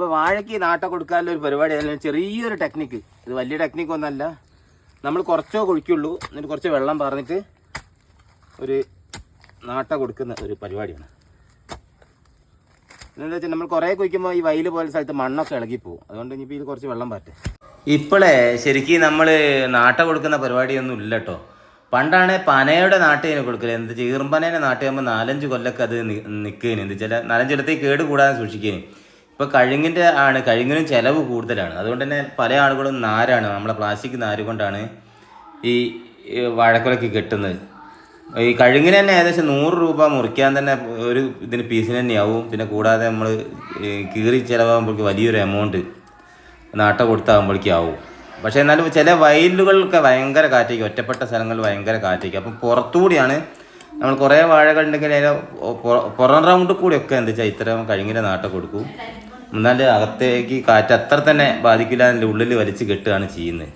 അപ്പോൾ വാഴയ്ക്ക് നാട്ട കൊടുക്കാനുള്ള ഒരു പരിപാടി ചെറിയൊരു ടെക്നിക്ക്, ഇത് വലിയ ടെക്നിക്കൊന്നുമല്ല. നമ്മൾ കുറച്ചോ കുഴിക്കുള്ളൂ, എന്നിട്ട് കുറച്ച് വെള്ളം പറഞ്ഞിട്ട് ഒരു നാട്ട കൊടുക്കുന്ന ഒരു പരിപാടിയാണ്. എന്താ വെച്ചാൽ നമ്മൾ കുറേ കുഴിക്കുമ്പോൾ ഈ വയൽ പോലെ സ്ഥലത്ത് മണ്ണൊക്കെ ഇളകിപ്പോവും. അതുകൊണ്ട് ഇനിയിപ്പോൾ ഇത് കുറച്ച് വെള്ളം പാറ്റേ. ഇപ്പോഴേ ശരിക്കും നമ്മൾ നാട്ട കൊടുക്കുന്ന പരിപാടിയൊന്നും ഇല്ല കേട്ടോ. പണ്ടാണ് പനയുടെ നാട്ടിന് കൊടുക്കല്. എന്ത് ഈർമ്പനേൻ്റെ നാട്ടിയാകുമ്പോൾ 4-5 കൊല്ലമൊക്കെ അത് നിൽക്കുകയാണ്. എന്ത് വെച്ചാൽ 4-5 കൊല്ലത്തേക്ക് കേട് കൂടാതെ സൂക്ഷിക്കുകയാണ്. ഇപ്പോൾ കഴുങ്ങിനും ചിലവ് കൂടുതലാണ്. അതുകൊണ്ട് തന്നെ പല ആളുകളും നാരാണ്, നമ്മളെ പ്ലാസ്റ്റിക് നാര് കൊണ്ടാണ് ഈ വാഴക്കുലയ്ക്ക് കെട്ടുന്നത്. ഈ കഴുങ്ങിന് തന്നെ ഏകദേശം 100 രൂപ മുറിക്കാൻ തന്നെ ഒരു ഇതിന് പീസിന് തന്നെയാവും. പിന്നെ കൂടാതെ നമ്മൾ കീറി ചിലവാകുമ്പോഴേക്ക് വലിയൊരു എമൗണ്ട് നാട്ട കൊടുത്താകുമ്പോഴേക്കും ആവും. പക്ഷേ എന്നാലും ചില വയലുകളൊക്കെ ഭയങ്കര കാറ്റേക്കും, ഒറ്റപ്പെട്ട സ്ഥലങ്ങളിൽ ഭയങ്കര കാറ്റേക്കും. അപ്പം പുറത്തുകൂടിയാണ് നമ്മൾ കുറേ വാഴകൾ ഉണ്ടെങ്കിൽ അതിന് പുറം റൗണ്ടിൽ കൂടിയൊക്കെ എന്താ വെച്ചാൽ ഇത്തരം കഴുങ്ങിൻ്റെ നാട്ട കൊടുക്കും. എന്നാലും അകത്തേക്ക് കാറ്റ് അത്ര തന്നെ ബാധിക്കില്ല, അതിൻ്റെ ഉള്ളിൽ വലിച്ച് കെട്ടുകയാണ് ചെയ്യുന്നത്.